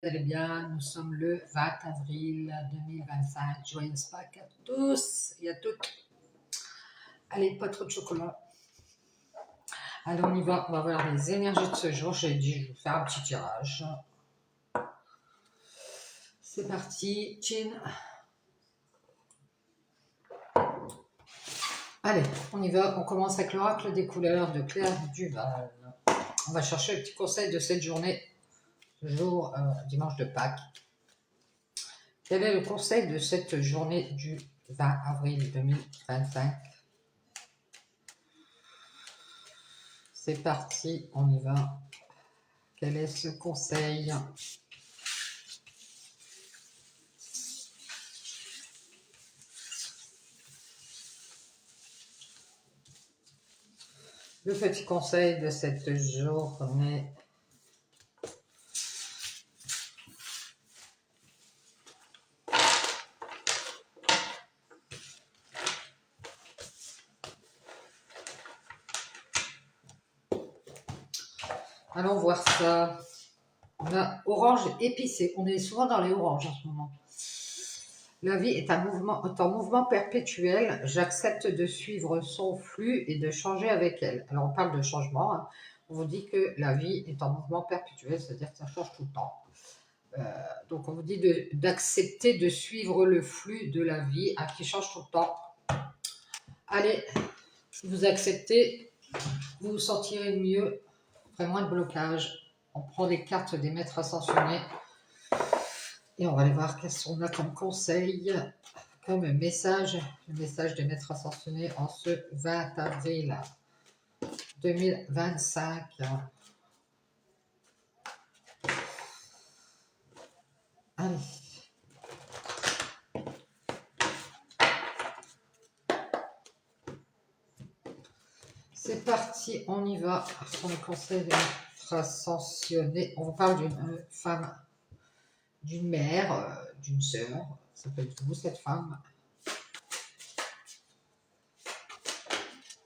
Vous allez bien, nous sommes le 20 avril 2025. Joyeuse Pâques à tous et à toutes. Allez, pas trop de chocolat. Allez, on y va. On va voir les énergies de ce jour. J'ai dit, je vais vous faire un petit tirage. C'est parti. Chin. Allez, on y va. On commence avec l'oracle des couleurs de Claire Duval. On va chercher le petit conseil de cette journée, jour dimanche de Pâques. Quel est le conseil de cette journée du 20 avril 2025? C'est parti, on y va. Quel est ce conseil? Le petit conseil de cette journée. Allons voir ça. On a orange épicé. On est souvent dans les oranges en ce moment. La vie est en mouvement perpétuel. J'accepte de suivre son flux et de changer avec elle. Alors on parle de changement. Hein. On vous dit que la vie est en mouvement perpétuel, c'est-à-dire que ça change tout le temps. Donc on vous dit d'accepter de suivre le flux de la vie qui change tout le temps. Allez, vous acceptez, vous vous sentirez mieux, moins de blocage. On prend les cartes des maîtres ascensionnés et on va aller voir qu'est-ce qu'on a comme conseil, comme message, le message des maîtres ascensionnés en ce 20 avril 2025. Allez. C'est parti, on y va. Sur le conseil des maîtres ascensionnés, on vous parle d'une femme, d'une mère, d'une sœur. Ça peut être vous, cette femme.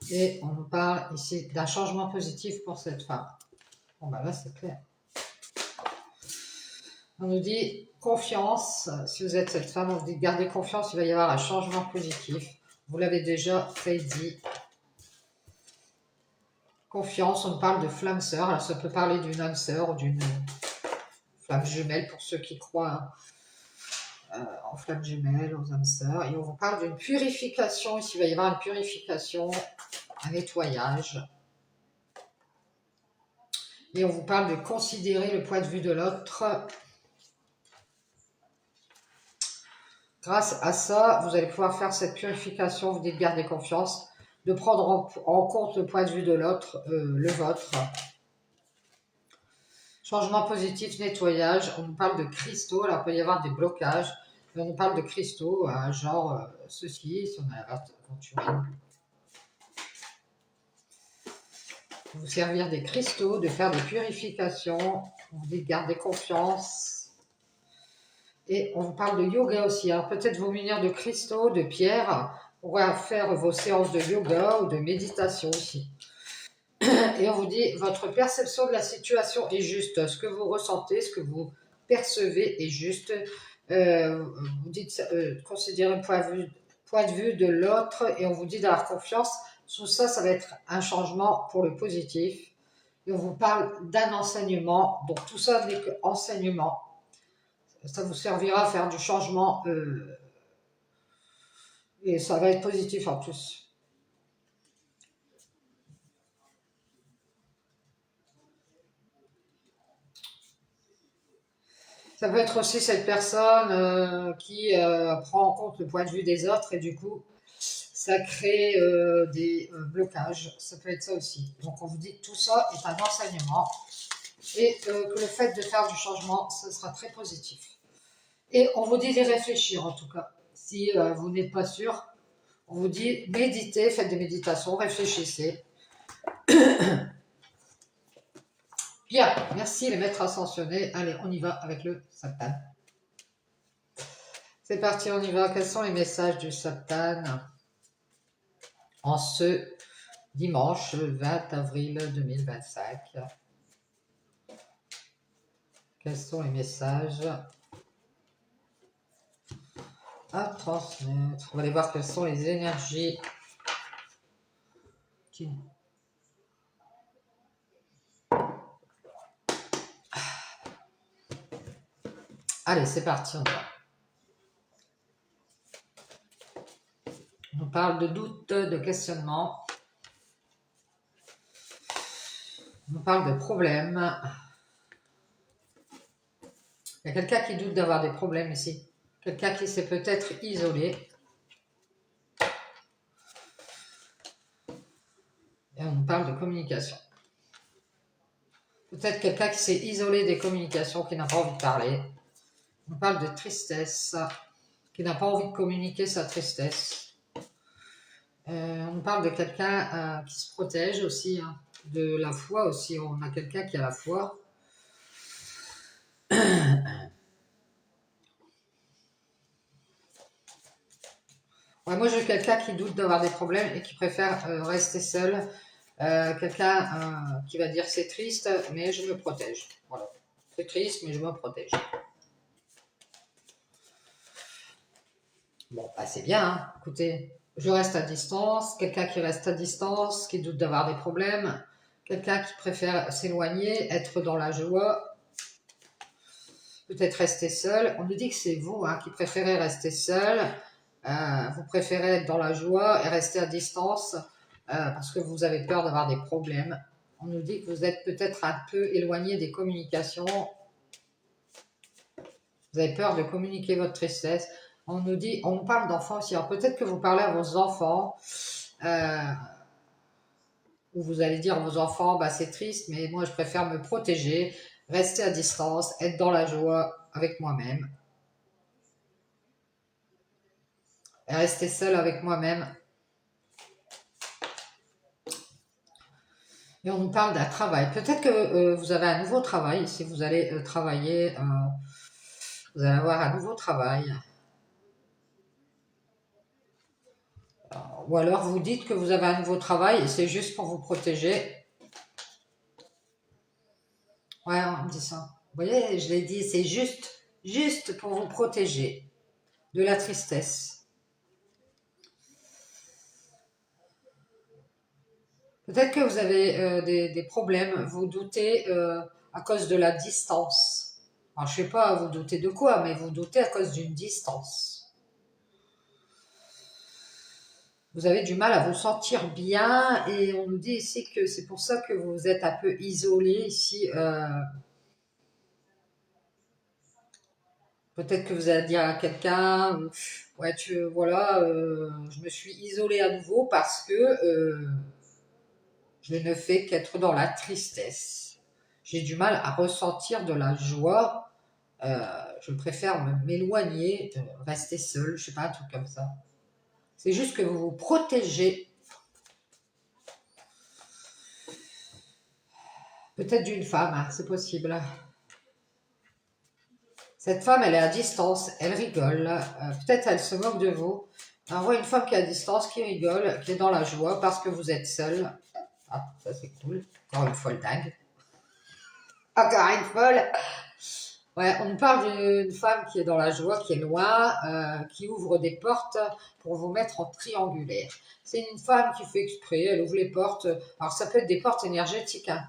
Et on nous parle ici d'un changement positif pour cette femme. Bon, ben là, c'est clair. On nous dit confiance. Si vous êtes cette femme, on vous dit gardez confiance, il va y avoir un changement positif. Vous l'avez déjà prédit. Confiance, on nous parle de flamme sœur. Alors, ça peut parler d'une âme sœur ou d'une flamme jumelle pour ceux qui croient en flamme jumelle, aux âmes sœurs. Et on vous parle d'une purification. Ici, il va y avoir une purification, un nettoyage. Et on vous parle de considérer le point de vue de l'autre. Grâce à ça, vous allez pouvoir faire cette purification, vous dites garder confiance, de prendre en compte le point de vue de l'autre, le vôtre. Changement positif, nettoyage. On nous parle de cristaux. Alors, il peut y avoir des blocages. On nous parle de cristaux, genre ceci, si on a l'aventurine. Vous servir des cristaux, de faire des purifications. On vous dit de garder confiance. Et on vous parle de yoga aussi. Alors, peut-être vous munir de cristaux, de pierres, pour faire vos séances de yoga ou de méditation aussi. Et on vous dit, votre perception de la situation est juste. Ce que vous ressentez, ce que vous percevez est juste. Vous dites, considérez le point de vue de l'autre et on vous dit d'avoir confiance. Tout ça, ça va être un changement pour le positif. Et on vous parle d'un enseignement. Donc tout ça n'est qu'enseignement. Ça vous servira à faire du changement et ça va être positif en plus. Ça peut être aussi cette personne qui prend en compte le point de vue des autres et du coup, ça crée des blocages. Ça peut être ça aussi. Donc, on vous dit que tout ça est un enseignement et que le fait de faire du changement, ce sera très positif. Et on vous dit d'y réfléchir en tout cas. Si vous n'êtes pas sûr, on vous dit méditez, faites des méditations, réfléchissez. Bien, merci les maîtres ascensionnés. Allez, on y va avec le Satan. C'est parti, on y va. Quels sont les messages du Satan en ce dimanche 20 avril 2025? Quels sont les messages à transmettre? On va aller voir quelles sont les énergies qui... Allez, c'est parti, on va. On parle de doute, de questionnement. On parle de problèmes. Il y a quelqu'un qui doute d'avoir des problèmes ici. Quelqu'un qui s'est peut-être isolé. Et on parle de communication. Peut-être quelqu'un qui s'est isolé des communications, qui n'a pas envie de parler. On parle de tristesse, qui n'a pas envie de communiquer sa tristesse. On parle de quelqu'un qui se protège aussi, hein, de la foi aussi. On a quelqu'un qui a la foi. Ouais, moi, j'ai quelqu'un qui doute d'avoir des problèmes et qui préfère rester seul. Quelqu'un qui va dire c'est triste, mais je me protège. Voilà. C'est triste, mais je me protège. Bon, bah, c'est bien, hein. Écoutez, je reste à distance. Quelqu'un qui reste à distance, qui doute d'avoir des problèmes. Quelqu'un qui préfère s'éloigner, être dans la joie. Peut-être rester seul. On nous dit que c'est vous qui préférez rester seul. Vous préférez être dans la joie et rester à distance parce que vous avez peur d'avoir des problèmes. On nous dit que vous êtes peut-être un peu éloigné des communications. Vous avez peur de communiquer votre tristesse. On nous dit, on parle d'enfants aussi. Alors peut-être que vous parlez à vos enfants, ou vous allez dire à vos enfants, bah, c'est triste, mais moi je préfère me protéger, rester à distance, être dans la joie avec moi-même. Et rester seul avec moi-même. Et on nous parle d'un travail. Peut-être que vous avez un nouveau travail. Si vous allez travailler, vous allez avoir un nouveau travail. Ou alors vous dites que vous avez un nouveau travail et c'est juste pour vous protéger. Ouais, on me dit ça. Vous voyez, je l'ai dit, c'est juste pour vous protéger de la tristesse. Peut-être que vous avez des problèmes, vous doutez à cause de la distance. Alors, je sais pas, vous doutez de quoi, mais vous doutez à cause d'une distance. Vous avez du mal à vous sentir bien et on nous dit ici que c'est pour ça que vous êtes un peu isolé ici. Peut-être que vous allez dire à quelqu'un, ouais, voilà, je me suis isolé à nouveau parce que je ne fais qu'être dans la tristesse. J'ai du mal à ressentir de la joie. Je préfère m'éloigner, rester seul, je sais pas, un truc comme ça. C'est juste que vous vous protégez. Peut-être d'une femme, hein, c'est possible. Cette femme, elle est à distance, elle rigole. Peut-être elle se moque de vous. On voit une femme qui est à distance, qui rigole, qui est dans la joie parce que vous êtes seul. Ah, ça c'est cool. Encore une folle dingue. Encore une folle. Ouais, on parle d'une femme qui est dans la joie, qui est loin, qui ouvre des portes pour vous mettre en triangulaire. C'est une femme qui fait exprès, elle ouvre les portes. Alors ça peut être des portes énergétiques, hein.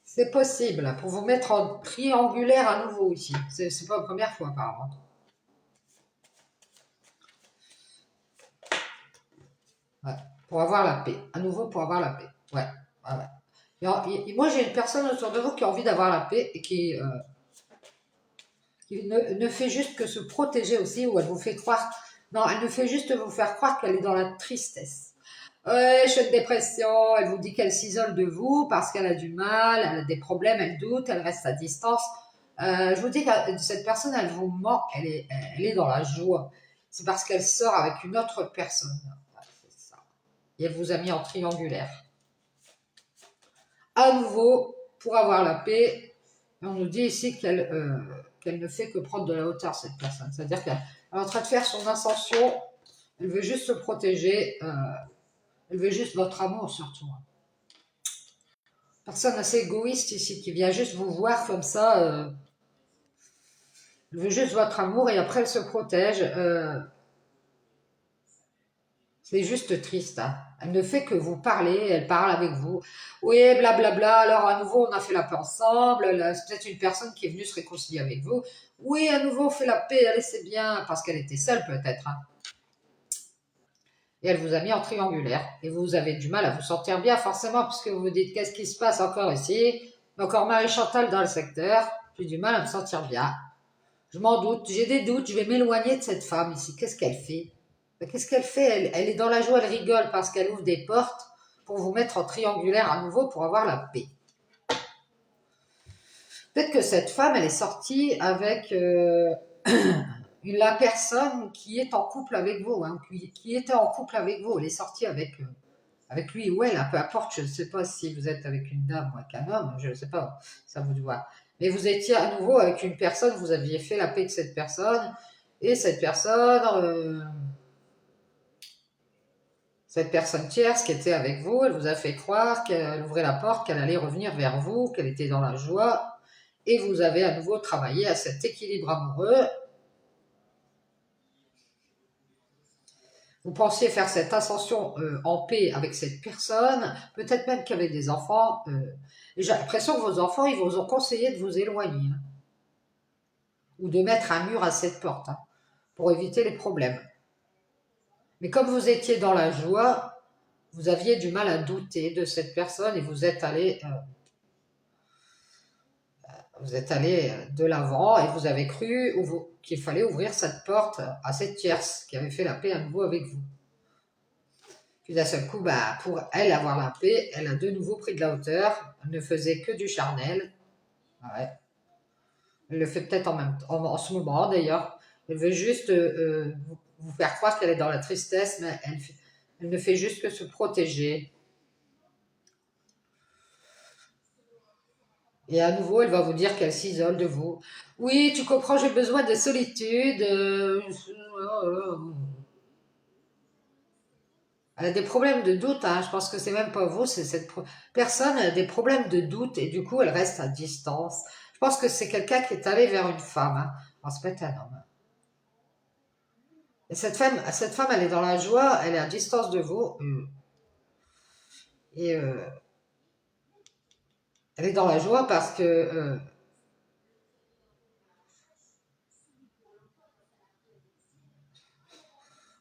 C'est possible, pour vous mettre en triangulaire à nouveau ici. C'est pas la première fois apparemment. Ouais, pour avoir la paix. À nouveau pour avoir la paix. Ouais, ouais, ouais. Et moi j'ai une personne autour de vous qui a envie d'avoir la paix et qui ne fait juste que se protéger aussi, ou elle vous fait croire. Non, elle ne fait juste vous faire croire qu'elle est dans la tristesse. Ouais, je suis en dépression, elle vous dit qu'elle s'isole de vous parce qu'elle a du mal, elle a des problèmes, elle doute, elle reste à distance. Je vous dis que cette personne, elle vous ment, elle est dans la joie. C'est parce qu'elle sort avec une autre personne. Ouais, c'est ça. Et elle vous a mis en triangulaire. À nouveau, pour avoir la paix, on nous dit ici qu'elle ne fait que prendre de la hauteur, cette personne. C'est-à-dire qu'elle est en train de faire son ascension, elle veut juste se protéger. Elle veut juste votre amour surtout. Personne assez égoïste ici qui vient juste vous voir comme ça. Elle veut juste votre amour et après elle se protège. C'est juste triste. Hein. Elle ne fait que vous parler, elle parle avec vous. Oui, blablabla, alors à nouveau on a fait la paix ensemble, c'est peut-être une personne qui est venue se réconcilier avec vous. Oui, à nouveau on fait la paix, allez c'est bien, parce qu'elle était seule peut-être. Hein. Et elle vous a mis en triangulaire. Et vous avez du mal à vous sentir bien forcément, puisque vous vous dites qu'est-ce qui se passe encore ici. Encore Marie-Chantal dans le secteur, j'ai du mal à me sentir bien. Je m'en doute, j'ai des doutes, je vais m'éloigner de cette femme ici. Qu'est-ce qu'elle fait? Qu'est-ce qu'elle fait elle est dans la joie, elle rigole parce qu'elle ouvre des portes pour vous mettre en triangulaire à nouveau pour avoir la paix. Peut-être que cette femme, elle est sortie avec la personne qui est en couple avec vous, hein, qui était en couple avec vous. Elle est sortie avec lui ou elle, hein, peu importe, je ne sais pas si vous êtes avec une dame ou avec un homme, je ne sais pas, ça vous doit. Mais vous étiez à nouveau avec une personne, vous aviez fait la paix de cette personne, et cette personne tierce qui était avec vous, elle vous a fait croire qu'elle ouvrait la porte, qu'elle allait revenir vers vous, qu'elle était dans la joie, et vous avez à nouveau travaillé à cet équilibre amoureux. Vous pensiez faire cette ascension en paix avec cette personne, peut-être même qu'il y avait des enfants. J'ai l'impression que vos enfants, ils vous ont conseillé de vous éloigner, hein, ou de mettre un mur à cette porte, hein, pour éviter les problèmes. Mais comme vous étiez dans la joie, vous aviez du mal à douter de cette personne et vous êtes allé de l'avant et vous avez cru qu'il fallait ouvrir cette porte à cette tierce qui avait fait la paix à nouveau avec vous. Puis d'un seul coup, pour elle avoir la paix, elle a de nouveau pris de la hauteur. Elle ne faisait que du charnel. Ouais. Elle le fait peut-être en ce moment d'ailleurs. Elle veut juste vous faire croire qu'elle est dans la tristesse, mais elle ne fait juste que se protéger. Et à nouveau, elle va vous dire qu'elle s'isole de vous. Oui, tu comprends, j'ai besoin de solitude. Elle a des problèmes de doute, hein. Je pense que c'est même pas vous, c'est cette personne a des problèmes de doute et du coup elle reste à distance. Je pense que c'est quelqu'un qui est allé vers une femme, hein. Alors, c'est peut-être un homme. Et cette femme, elle est dans la joie, elle est à distance de vous et elle est dans la joie parce que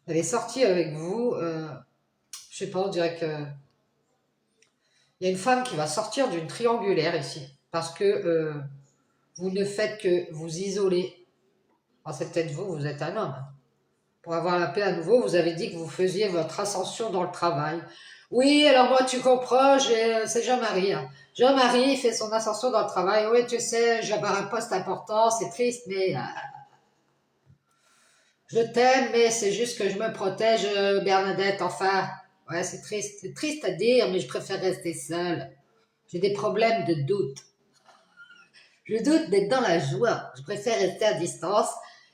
elle est sortie avec vous. Je sais pas, on dirait que il y a une femme qui va sortir d'une triangulaire ici parce que vous ne faites que vous isoler. Alors, c'est peut-être vous, vous êtes un homme. Pour avoir la paix à nouveau, vous avez dit que vous faisiez votre ascension dans le travail. Oui, alors moi, tu comprends, c'est Jean-Marie. Hein. Jean-Marie fait son ascension dans le travail. Oui, tu sais, j'ai un poste important, c'est triste, mais je t'aime, mais c'est juste que je me protège, Bernadette, enfin. Ouais, c'est triste à dire, mais je préfère rester seule. J'ai des problèmes de doute. Je doute d'être dans la joie. Je préfère rester à distance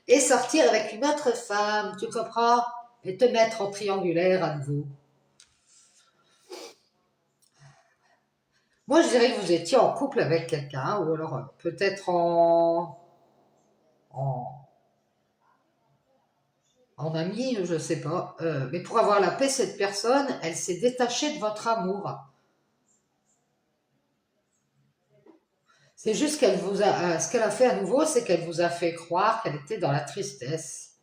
et sortir avec une autre femme, tu comprends? Et te mettre en triangulaire à nouveau. Moi, je dirais que vous étiez en couple avec quelqu'un, ou alors peut-être en, en ami, je ne sais pas. Mais pour avoir la paix, cette personne, elle s'est détachée de votre amour. C'est juste qu'elle vous a, ce qu'elle a fait à nouveau, c'est qu'elle vous a fait croire qu'elle était dans la tristesse.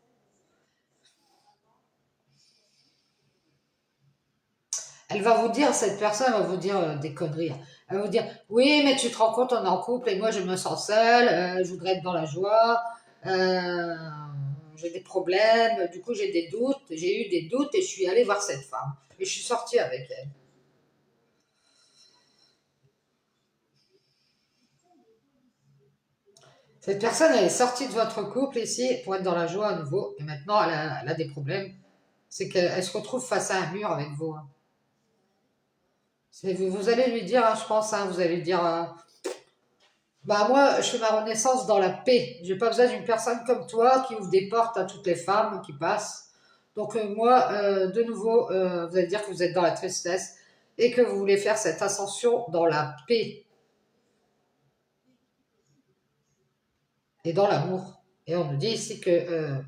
Elle va vous dire, cette personne va vous dire des conneries. Elle va vous dire, oui, mais tu te rends compte, on est en couple et moi je me sens seule, je voudrais être dans la joie, euh, j'ai des problèmes, du coup j'ai eu des doutes et je suis allée voir cette femme. Et je suis sortie avec elle. Cette personne, elle est sortie de votre couple ici pour être dans la joie à nouveau et maintenant elle a des problèmes. C'est qu'elle se retrouve face à un mur avec vous. Hein. Vous allez lui dire, hein, je pense, hein, vous allez lui dire, moi, je fais ma renaissance dans la paix. J'ai pas besoin d'une personne comme toi qui ouvre des portes à toutes les femmes qui passent. Donc moi, de nouveau, vous allez dire que vous êtes dans la tristesse et que vous voulez faire cette ascension dans la paix et dans l'amour. Et on nous dit ici que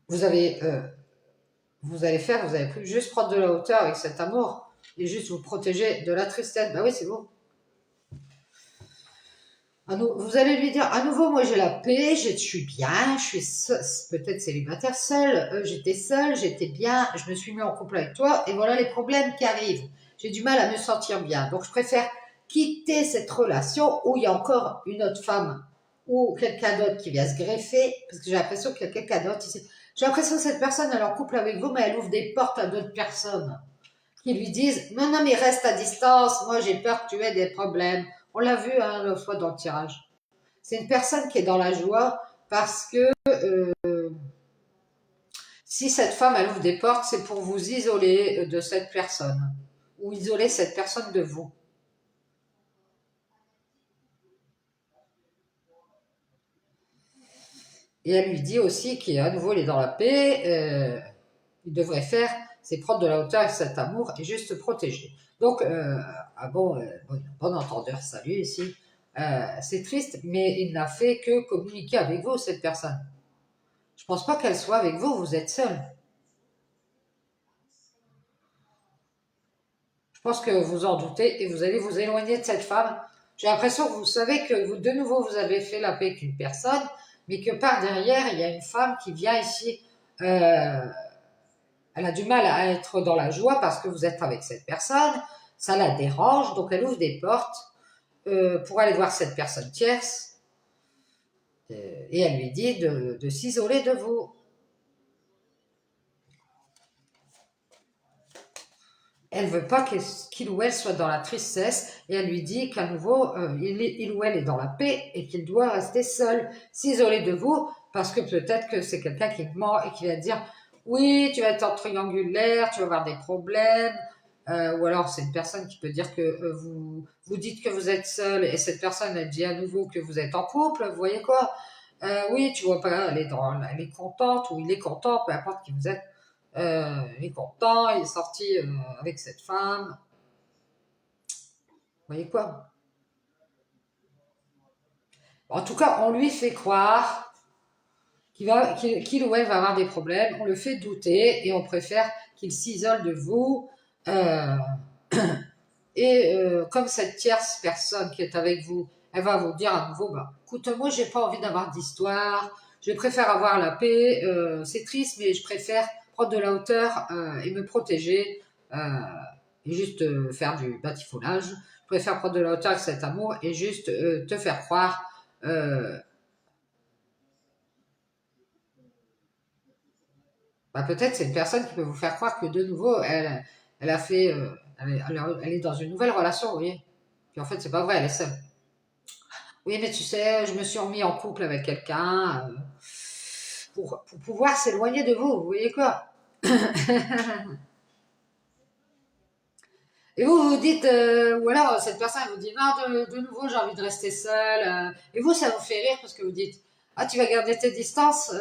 vous avez, vous allez plus juste prendre de la hauteur avec cet amour et juste vous protéger de la tristesse. Bah oui, c'est bon. Vous allez lui dire à nouveau, moi j'ai la paix, je suis bien, je suis peut-être célibataire seule, j'étais seule, j'étais bien, je me suis mis en couple avec toi et voilà les problèmes qui arrivent. J'ai du mal à me sentir bien, donc je préfère quitter cette relation où il y a encore une autre femme ou quelqu'un d'autre qui vient se greffer, parce que j'ai l'impression qu'il y a quelqu'un d'autre ici. J'ai l'impression que cette personne elle est en couple avec vous, mais elle ouvre des portes à d'autres personnes qui lui disent non, non, mais reste à distance, moi j'ai peur que tu aies des problèmes. On l'a vu hein, l'autre fois dans le tirage. C'est une personne qui est dans la joie parce que si cette femme elle ouvre des portes, c'est pour vous isoler de cette personne ou isoler cette personne de vous. Et elle lui dit aussi qu'à nouveau il est dans la paix, il devrait faire, c'est prendre de la hauteur avec cet amour et juste se protéger. Donc, bon entendeur, salut ici. C'est triste, mais il n'a fait que communiquer avec vous, cette personne. Je pense pas qu'elle soit avec vous, vous êtes seul. Je pense que vous en doutez et vous allez vous éloigner de cette femme. J'ai l'impression que vous savez que vous, de nouveau, vous avez fait la paix avec une personne, mais que par derrière, il y a une femme qui vient ici. Elle a du mal à être dans la joie parce que vous êtes avec cette personne. Ça la dérange, donc elle ouvre des portes pour aller voir cette personne tierce. Et elle lui dit de s'isoler de vous. Elle veut pas qu'il ou elle soit dans la tristesse et elle lui dit qu'à nouveau, il ou elle est dans la paix et qu'il doit rester seul, s'isoler de vous parce que peut-être que c'est quelqu'un qui ment et qui va dire oui, tu vas être en triangulaire, tu vas avoir des problèmes. Ou alors c'est une personne qui peut dire que vous dites que vous êtes seul et cette personne elle dit à nouveau que vous êtes en couple, vous voyez quoi. Oui, tu vois pas, elle est contente ou il est content, peu importe qui vous êtes. Il est content, il est sorti avec cette femme. Vous voyez quoi? En tout cas, on lui fait croire qu'il ou elle va avoir des problèmes. On le fait douter et on préfère qu'il s'isole de vous. Euh, comme cette tierce personne qui est avec vous, elle va vous dire à nouveau, bah, écoute, moi, j'ai pas envie d'avoir d'histoire. Je préfère avoir la paix. C'est triste, mais je préfère prendre de la hauteur et me protéger. Euh, et juste faire du batifolage. Je préfère prendre de la hauteur avec cet amour et juste te faire croire. Bah, peut-être c'est une personne qui peut vous faire croire que de nouveau, elle a fait, elle est dans une nouvelle relation, vous voyez. Puis en fait, c'est pas vrai, elle est seule. Oui, mais tu sais, je me suis remis en couple avec quelqu'un pour pouvoir s'éloigner de vous, vous voyez quoi. Et vous, vous dites, ou alors cette personne vous dit, non, de nouveau, j'ai envie de rester seule. Et vous, ça vous fait rire parce que vous dites, ah, tu vas garder tes distances,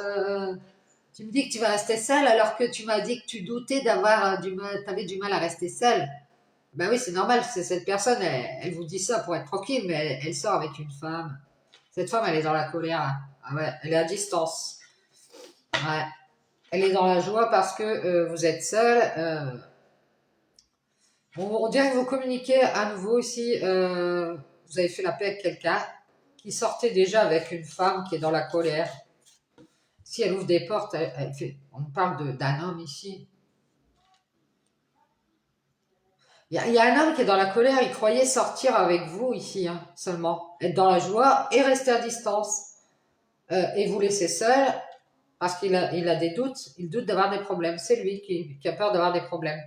tu me dis que tu vas rester seule alors que tu m'as dit que tu doutais d'avoir du mal, t'avais du mal à rester seule. Ben oui, c'est normal, c'est cette personne, elle vous dit ça pour être tranquille, mais elle sort avec une femme. Cette femme, elle est dans la colère. Ah ouais, elle est à distance. Ouais. Elle est dans la joie parce que vous êtes seul. Bon, on dirait que vous communiquez à nouveau ici. Vous avez fait la paix avec quelqu'un qui sortait déjà avec une femme qui est dans la colère. Si elle ouvre des portes, on parle d'un homme ici. Il y a un homme qui est dans la colère, il croyait sortir avec vous ici, hein, seulement. Être dans la joie et rester à distance. Et vous laisser seul parce il a des doutes, il doute d'avoir des problèmes. C'est lui qui a peur d'avoir des problèmes.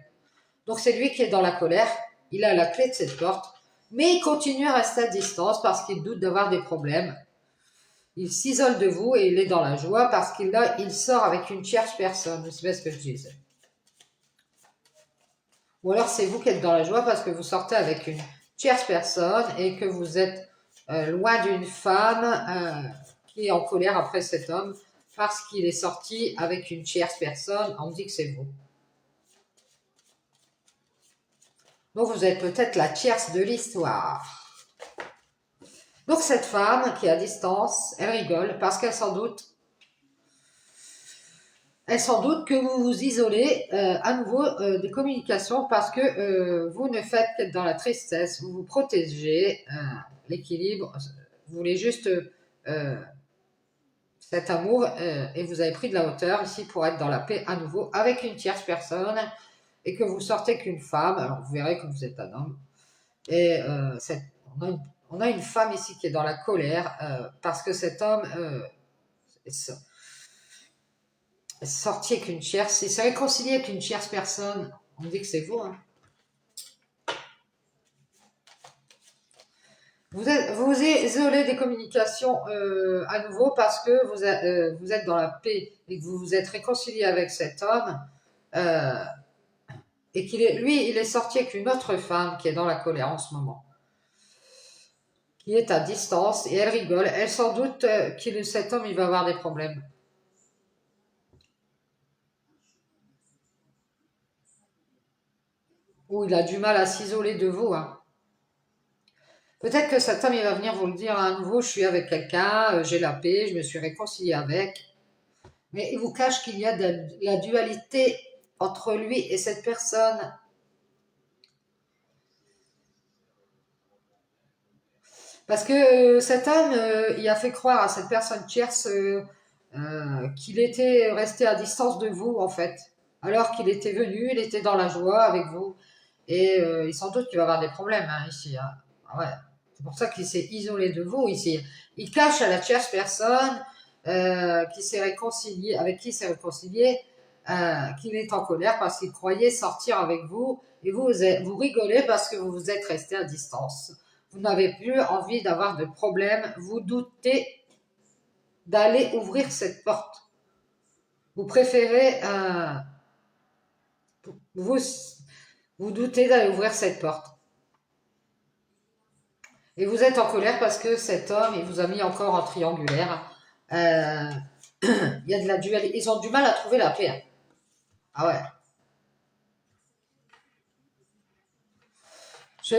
Donc c'est lui qui est dans la colère, il a la clé de cette porte, mais il continue à rester à distance parce qu'il doute d'avoir des problèmes. Il s'isole de vous et il est dans la joie parce il sort avec une tierce personne. Je sais pas ce que je disais. Ou alors c'est vous qui êtes dans la joie parce que vous sortez avec une tierce personne et que vous êtes loin d'une femme qui est en colère après cet homme parce qu'il est sorti avec une tierce personne. On me dit que c'est vous. Donc vous êtes peut-être la tierce de l'histoire. Donc cette femme qui est à distance, elle rigole parce qu'elle s'en doute. Elle s'en doute que vous vous isolez à nouveau des communications parce que vous ne faites qu'être dans la tristesse, vous vous protégez, l'équilibre, vous voulez juste cet amour et vous avez pris de la hauteur ici pour être dans la paix à nouveau avec une tierce personne et que vous sortez qu'une femme, alors vous verrez que vous êtes un homme et on a une femme ici qui est dans la colère parce que cet homme est sorti avec une tierce, il s'est réconcilié avec une tierce personne, on dit que c'est vous, hein. Vous vous isolez des communications à nouveau parce que vous êtes dans la paix et que vous vous êtes réconcilié avec cet homme et lui, il est sorti avec une autre femme qui est dans la colère en ce moment, qui est à distance et elle rigole. Elle sans doute que cet homme, il va avoir des problèmes. Ou il a du mal à s'isoler de vous, hein. Peut-être que cet homme, il va venir vous le dire à nouveau, je suis avec quelqu'un, j'ai la paix, je me suis réconcilié avec. Mais il vous cache qu'il y a de la dualité entre lui et cette personne. Parce que cet homme, il a fait croire à cette personne tierce qu'il était resté à distance de vous, en fait. Alors qu'il était venu, il était dans la joie avec vous. Et il sans doute qu'il va avoir des problèmes hein, ici. Hein. Ah ouais. C'est pour ça qu'il s'est isolé de vous ici. Il cache à la tierce personne qui s'est réconcilié, avec qui il s'est réconcilié, qu'il est en colère parce qu'il croyait sortir avec vous. Et vous rigolez parce que vous vous êtes resté à distance. Vous n'avez plus envie d'avoir de problème. Vous doutez d'aller ouvrir cette porte. Vous préférez... vous doutez d'aller ouvrir cette porte. Et vous êtes en colère parce que cet homme, il vous a mis encore en triangulaire. Il y a de la dualité. Ils ont du mal à trouver la paix. Hein. Ah ouais.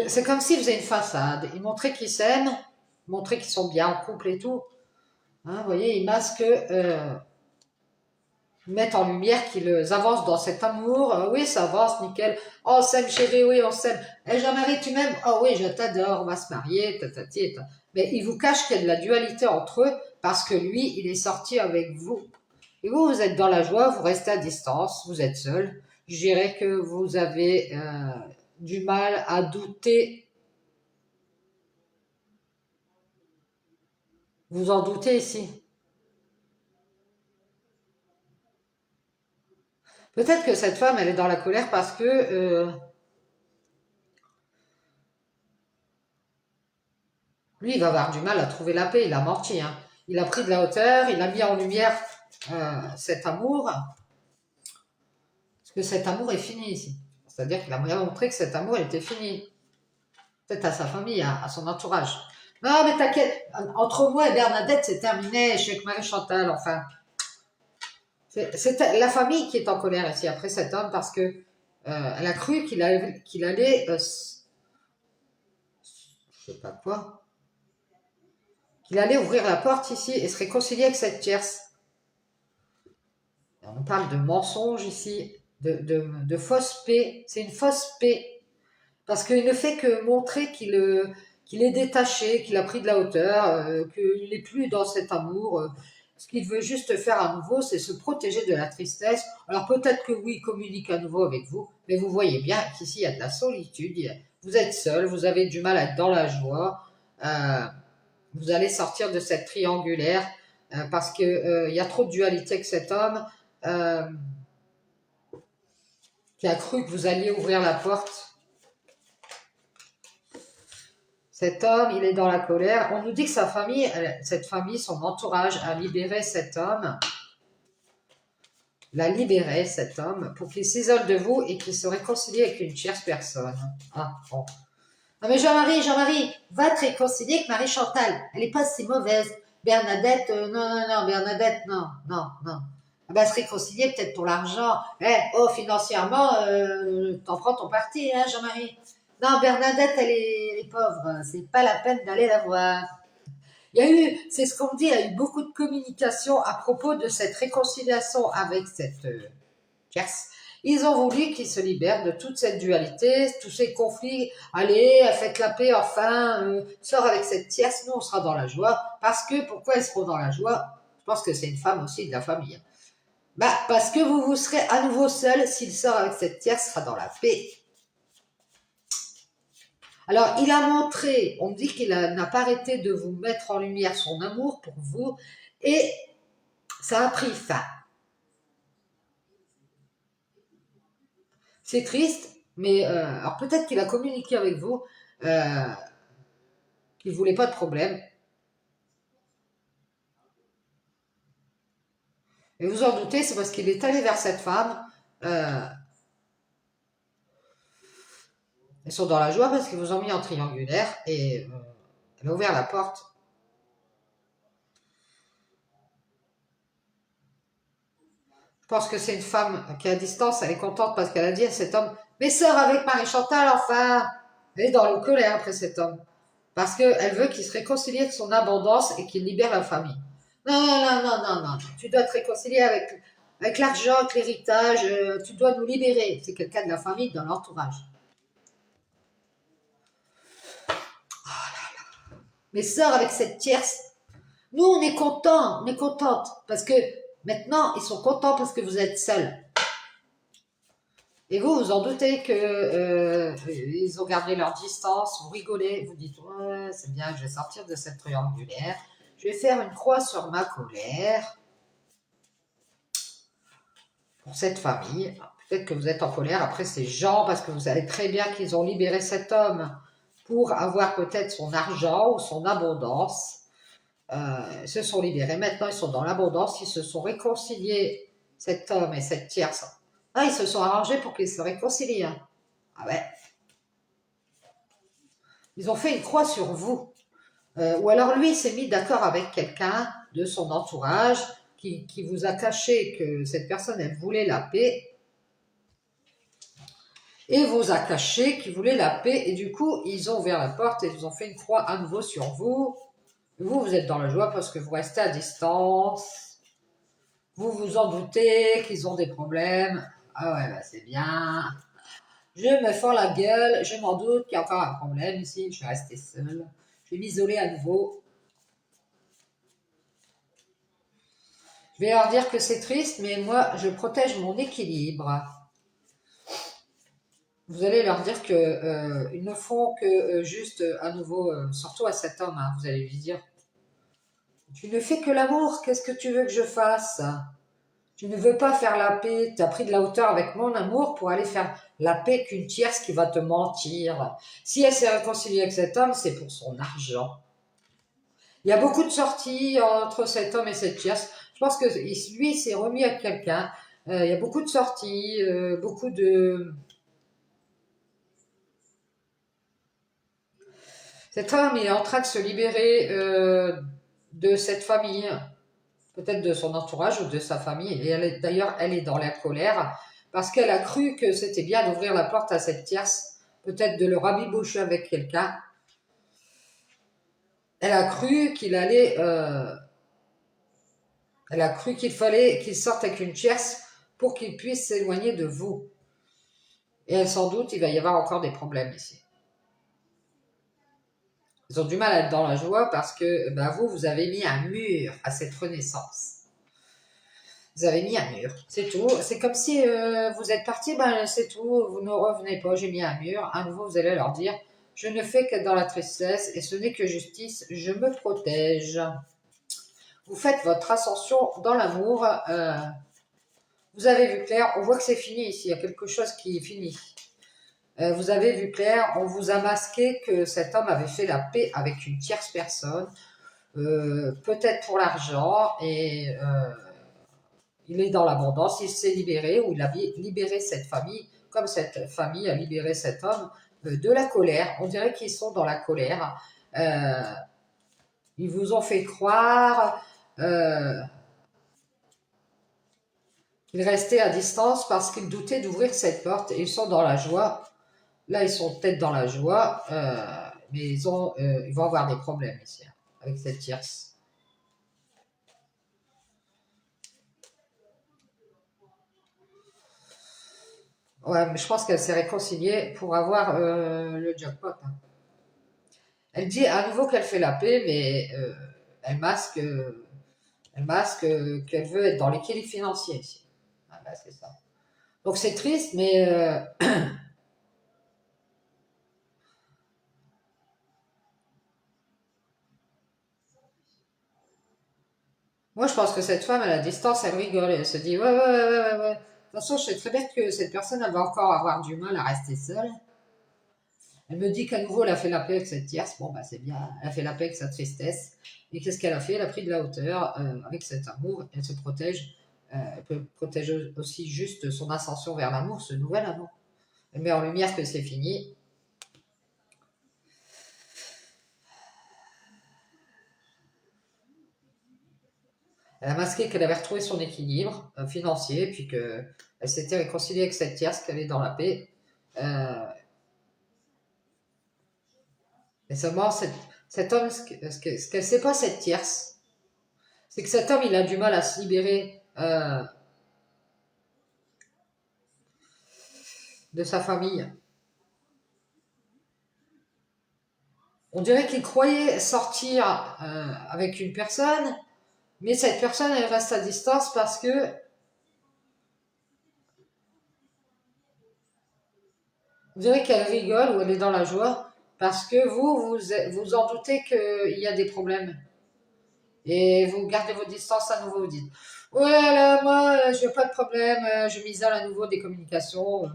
C'est comme s'ils faisaient une façade. Ils montraient qu'ils s'aiment, montraient qu'ils sont bien en couple et tout. Hein, vous voyez, ils masquent, ils mettent en lumière qu'ils avancent dans cet amour. Oui, ça avance, nickel. Oh, on s'aime chérie, oui, on s'aime. Eh, Jean-Marie, tu m'aimes? Oh oui, je t'adore, on va se marier, tatati. Mais ils vous cachent qu'il y a de la dualité entre eux parce que lui, il est sorti avec vous. Et vous, vous êtes dans la joie, vous restez à distance, vous êtes seul. Je dirais que vous avez du mal à douter. Vous en doutez ici. Peut-être que cette femme, elle est dans la colère parce que lui, il va avoir du mal à trouver la paix. Il a menti. Hein. Il a pris de la hauteur, il a mis en lumière cet amour. Parce que cet amour est fini ici. C'est-à-dire qu'il a bien montré que cet amour était fini. Peut-être à sa famille, à son entourage. Non, mais t'inquiète, entre moi et Bernadette, c'est terminé. Je suis avec Marie-Chantal, enfin. C'est la famille qui est en colère ici après cet homme parce que elle a cru qu'il allait, je sais pas quoi, qu'il allait ouvrir la porte ici et se réconcilier avec cette tierce. On parle de mensonge ici, de fausse paix. C'est une fausse paix. Parce qu'il ne fait que montrer qu'il est détaché, qu'il a pris de la hauteur, qu'il n'est plus dans cet amour. Ce qu'il veut juste faire à nouveau, c'est se protéger de la tristesse. Alors peut-être que oui, il communique à nouveau avec vous, mais vous voyez bien qu'ici, il y a de la solitude. Vous êtes seul, vous avez du mal à être dans la joie. Vous allez sortir de cette triangulaire parce qu'il y a trop de dualité avec cet homme qui a cru que vous alliez ouvrir la porte. Cet homme, il est dans la colère. On nous dit que sa famille, cette famille, son entourage a libéré cet homme, l'a libéré cet homme pour qu'il s'isole de vous et qu'il se réconcilie avec une tierce personne. Ah, bon. Non mais Jean-Marie, va te réconcilier avec Marie-Chantal. Elle n'est pas si mauvaise. Bernadette, non, non, non, Bernadette, non, non, non. Elle va se réconcilier peut-être pour l'argent. Eh, oh, financièrement, t'en prends ton parti, hein, Jean-Marie. Non, Bernadette, elle est pauvre. C'est pas la peine d'aller la voir. Il y a eu, c'est ce qu'on dit, il y a eu beaucoup de communication à propos de cette réconciliation avec cette tierce. Ils ont voulu qu'ils se libèrent de toute cette dualité, tous ces conflits. Allez, faites la paix, enfin, sors avec cette tierce, nous on sera dans la joie. Parce que, pourquoi ils seront dans la joie? Je pense que c'est une femme aussi de la famille. Bah, parce que vous serez à nouveau seul s'il sort avec cette tierce, sera dans la paix. Alors, il a montré, on dit qu'il n'a pas arrêté de vous mettre en lumière son amour pour vous, et ça a pris fin. C'est triste, mais alors peut-être qu'il a communiqué avec vous, euh, qu'il ne voulait pas de problème. Et vous en doutez, c'est parce qu'il est allé vers cette femme. Euh, Ils sont dans la joie parce qu'ils vous ont mis en triangulaire et elle a ouvert la porte. Je pense que c'est une femme qui est à distance, elle est contente parce qu'elle a dit à cet homme, mais sors avec Marie-Chantal, enfin. Elle est dans le colère après cet homme. Parce qu'elle veut qu'il se réconcilie avec son abondance et qu'il libère la famille. Non, non, non, non, non, non. Tu dois te réconcilier avec l'argent, avec l'héritage. Tu dois nous libérer. C'est quelqu'un de la famille, dans l'entourage. Mais sors avec cette tierce. Nous, on est contents, on est contente. Parce que maintenant, ils sont contents parce que vous êtes seuls. Et vous, vous en doutez que ils ont gardé leur distance, vous rigolez, vous dites ouais, c'est bien, je vais sortir de cette triangulaire, je vais faire une croix sur ma colère pour cette famille. Peut-être que vous êtes en colère après ces gens parce que vous savez très bien qu'ils ont libéré cet homme pour avoir peut-être son argent ou son abondance. Ils se sont libérés, maintenant ils sont dans l'abondance, ils se sont réconciliés, cet homme et cette tierce. Ah, ils se sont arrangés pour qu'ils se réconcilient. Hein. Ah ouais. Ils ont fait une croix sur vous. Ou alors lui s'est mis d'accord avec quelqu'un de son entourage qui vous a caché que cette personne, elle voulait la paix. Et vous a caché qu'il voulait la paix. Et du coup, ils ont ouvert la porte et ils ont fait une croix à nouveau sur vous. Vous, vous êtes dans la joie parce que vous restez à distance. Vous vous en doutez qu'ils ont des problèmes. Ah ouais, bah c'est bien. Je me fends la gueule. Je m'en doute qu'il y a encore un problème ici. Je suis restée seule. Je vais m'isoler à nouveau. Je vais leur dire que c'est triste, mais moi, je protège mon équilibre. Vous allez leur dire que ils ne font que juste à nouveau, surtout à cet homme, hein, vous allez lui dire, tu ne fais que l'amour, qu'est-ce que tu veux que je fasse? Tu ne veux pas faire la paix, tu as pris de la hauteur avec mon amour pour aller faire la paix qu'une tierce qui va te mentir. Si elle s'est réconciliée avec cet homme, c'est pour son argent. Il y a beaucoup de sorties entre cet homme et cette tierce. Je pense que lui s'est remis avec quelqu'un. Il y a beaucoup de sorties, beaucoup de... Cette femme est en train de se libérer de cette famille, peut-être de son entourage ou de sa famille. Et d'ailleurs, elle est dans la colère parce qu'elle a cru que c'était bien d'ouvrir la porte à cette tierce, peut-être de le rabibocher avec quelqu'un. Elle a cru qu'il allait... elle a cru qu'il fallait qu'il sorte avec une tierce pour qu'il puisse s'éloigner de vous. Et elle sans doute, il va y avoir encore des problèmes ici. Ils ont du mal à être dans la joie parce que ben vous avez mis un mur à cette renaissance. Vous avez mis un mur, c'est tout. C'est comme si vous êtes parti, ben c'est tout, vous ne revenez pas, j'ai mis un mur. À nouveau, vous allez leur dire, je ne fais qu'être dans la tristesse et ce n'est que justice, je me protège. Vous faites votre ascension dans l'amour. Vous avez vu clair, on voit que c'est fini ici, il y a quelque chose qui est fini. Vous avez vu clair, on vous a masqué que cet homme avait fait la paix avec une tierce personne, peut-être pour l'argent, et il est dans l'abondance, il s'est libéré, ou il a libéré cette famille, comme cette famille a libéré cet homme, de la colère. On dirait qu'ils sont dans la colère. Ils vous ont fait croire qu'ils restaient à distance parce qu'ils doutaient d'ouvrir cette porte et ils sont dans la joie. Là, ils sont peut-être dans la joie, mais ils vont avoir des problèmes ici, hein, avec cette tierce. Ouais, mais je pense qu'elle s'est réconciliée pour avoir le jackpot, hein. Elle dit à nouveau qu'elle fait la paix, mais elle masque qu'elle veut être dans l'équilibre financier ici. Ah, bah, c'est ça. Donc c'est triste, mais moi je pense que cette femme, à la distance, elle rigole. Elle se dit, ouais, ouais, ouais, ouais, ouais, ouais. De toute façon, je sais très bien que cette personne, elle va encore avoir du mal à rester seule. Elle me dit qu'à nouveau, elle a fait la paix avec cette tierce. Bon, bah c'est bien. Elle a fait la paix avec sa tristesse. Et qu'est-ce qu'elle a fait? Elle a pris de la hauteur avec cet amour. Elle se protège. Elle peut protéger aussi juste son ascension vers l'amour, ce nouvel amour. Elle met en lumière que c'est fini. Elle a masqué qu'elle avait retrouvé son équilibre financier, puis qu'elle s'était réconciliée avec cette tierce, qu'elle est dans la paix. Euh, et seulement, cet homme, ce qu'elle ne sait pas, cette tierce, c'est que cet homme, il a du mal à se libérer de sa famille. On dirait qu'il croyait sortir avec une personne, mais cette personne, elle reste à distance parce que on dirait qu'elle rigole ou elle est dans la joie parce que vous en doutez qu'il y a des problèmes. Et vous gardez vos distances à nouveau, vous dites ouais, là, moi, je n'ai pas de problème, je m'isole à nouveau des communications,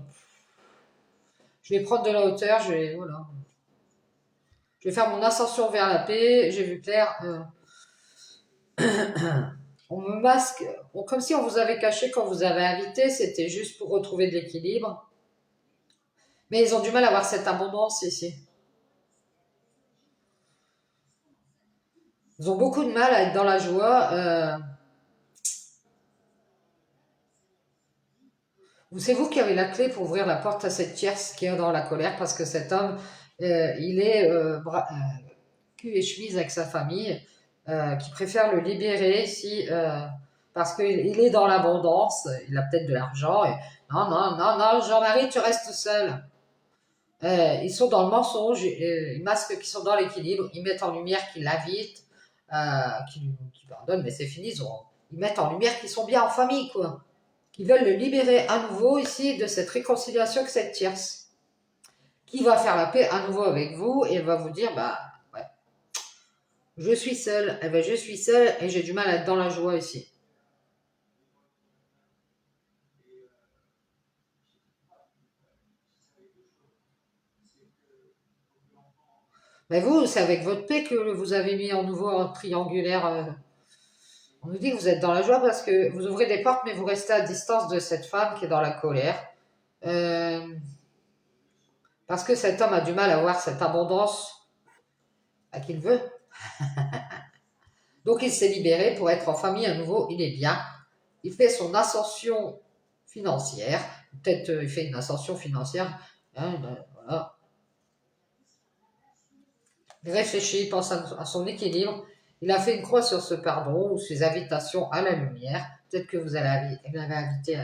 je vais prendre de la hauteur, voilà. Je vais faire mon ascension vers la paix, j'ai vu clair. On me masque, comme si on vous avait caché quand vous avez invité, c'était juste pour retrouver de l'équilibre. Mais ils ont du mal à avoir cette abondance ici. Ils ont beaucoup de mal à être dans la joie. C'est vous qui avez la clé pour ouvrir la porte à cette tierce qui est dans la colère parce que cet homme, il est cul et chemise avec sa famille, qui préfère le libérer parce qu'il est dans l'abondance, il a peut-être de l'argent. Et, non, non, non, non, Jean-Marie, tu restes seul. Ils sont dans le mensonge, ils masquent qui sont dans l'équilibre, ils mettent en lumière qu'ils l'invitent, qui pardonnent, mais c'est fini, ils mettent en lumière qu'ils sont bien en famille, quoi. Qu'ils veulent le libérer à nouveau ici de cette réconciliation avec cette tierce, qui va faire la paix à nouveau avec vous et va vous dire, bah, ouais, je suis seule, eh ben, je suis seule et j'ai du mal à être dans la joie ici. Mais vous, c'est avec votre paix que vous avez mis en nouveau un triangulaire. On nous dit que vous êtes dans la joie parce que vous ouvrez des portes, mais vous restez à distance de cette femme qui est dans la colère. Euh, parce que cet homme a du mal à avoir cette abondance qu'il veut. Donc il s'est libéré pour être en famille à nouveau, il est bien. Il fait son ascension financière. Peut-être il fait une ascension financière. Hein, voilà. Il réfléchit, il pense à son équilibre. Il a fait une croix sur ce pardon ou ses invitations à la lumière. Peut-être que vous l'avez invité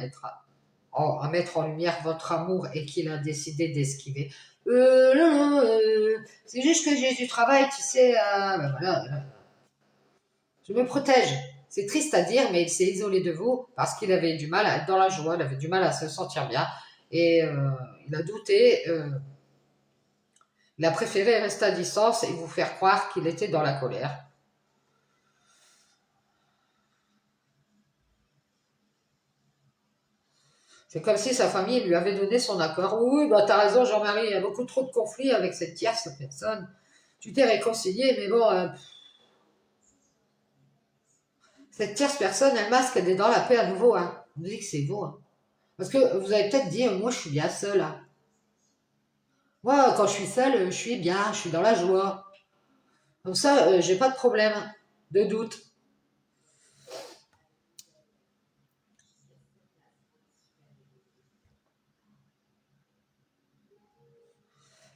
à mettre en lumière votre amour et qu'il a décidé d'esquiver. Non, c'est juste que j'ai du travail, tu sais. Ben voilà, je me protège. C'est triste à dire, mais il s'est isolé de vous parce qu'il avait du mal à être dans la joie, il avait du mal à se sentir bien. Et il a douté. Il a préféré rester à distance et vous faire croire qu'il était dans la colère. C'est comme si sa famille lui avait donné son accord. Oui, bah t'as raison, Jean-Marie, il y a beaucoup trop de conflits avec cette tierce personne. Tu t'es réconcilié, mais bon, cette tierce personne, elle masque, elle est dans la paix à nouveau. Hein. On dit que c'est vous. Hein. Parce que vous avez peut-être dit, moi je suis bien seule. Hein. Moi, quand je suis seule, je suis bien, je suis dans la joie. Comme ça, j'ai pas de problème, de doute.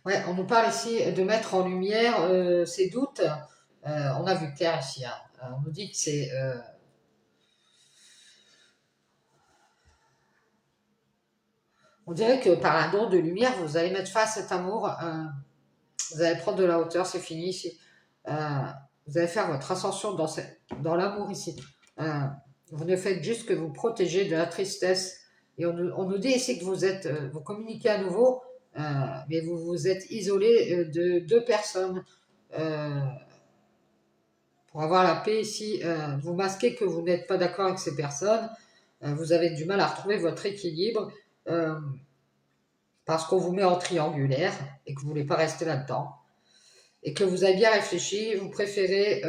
Ouais, on nous parle ici de mettre en lumière ces doutes. On a vu clair ici, hein. On nous dit que c'est... on dirait que par un don de lumière, vous allez mettre fin à cet amour. Vous allez prendre de la hauteur, c'est fini ici. Euh, vous allez faire votre ascension dans l'amour ici. Euh, vous ne faites juste que vous protéger de la tristesse. Et on nous dit ici que vous êtes, vous communiquez à nouveau, mais vous vous êtes isolé de deux personnes. Euh, pour avoir la paix ici, vous masquez que vous n'êtes pas d'accord avec ces personnes. Vous avez du mal à retrouver votre équilibre parce qu'on vous met en triangulaire et que vous ne voulez pas rester là-dedans. Et que vous avez bien réfléchi, vous préférez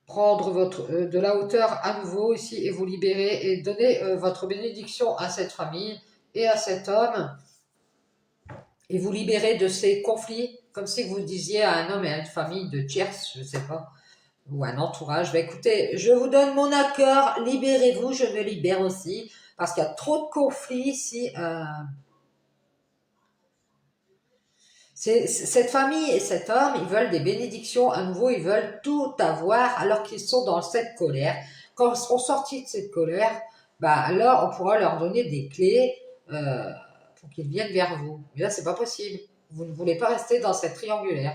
prendre de la hauteur à nouveau ici et vous libérer et donner votre bénédiction à cette famille et à cet homme et vous libérer de ces conflits, comme si vous disiez à un homme et à une famille de tierces, je ne sais pas, ou un entourage, bah écoutez, je vous donne mon accord, libérez-vous, je me libère aussi, parce qu'il y a trop de conflits ici. Cette famille et cet homme, ils veulent des bénédictions à nouveau, ils veulent tout avoir alors qu'ils sont dans cette colère. Quand ils seront sortis de cette colère, bah alors on pourra leur donner des clés pour qu'ils viennent vers vous. Mais là, c'est pas possible. Vous ne voulez pas rester dans cette triangulaire.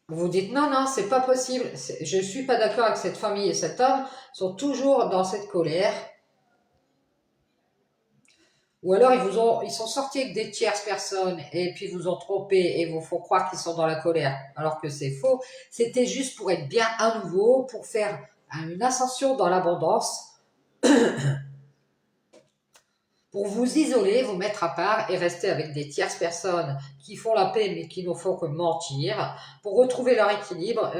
Vous vous dites non, non, c'est pas possible. Je suis pas d'accord avec cette famille et cet homme. Ils sont toujours dans cette colère. Ou alors ils sont sortis avec des tierces personnes et puis vous ont trompé et vous font croire qu'ils sont dans la colère alors que c'est faux. C'était juste pour être bien à nouveau, pour faire une ascension dans l'abondance, pour vous isoler, vous mettre à part et rester avec des tierces personnes qui font la paix mais qui ne font que mentir, pour retrouver leur équilibre.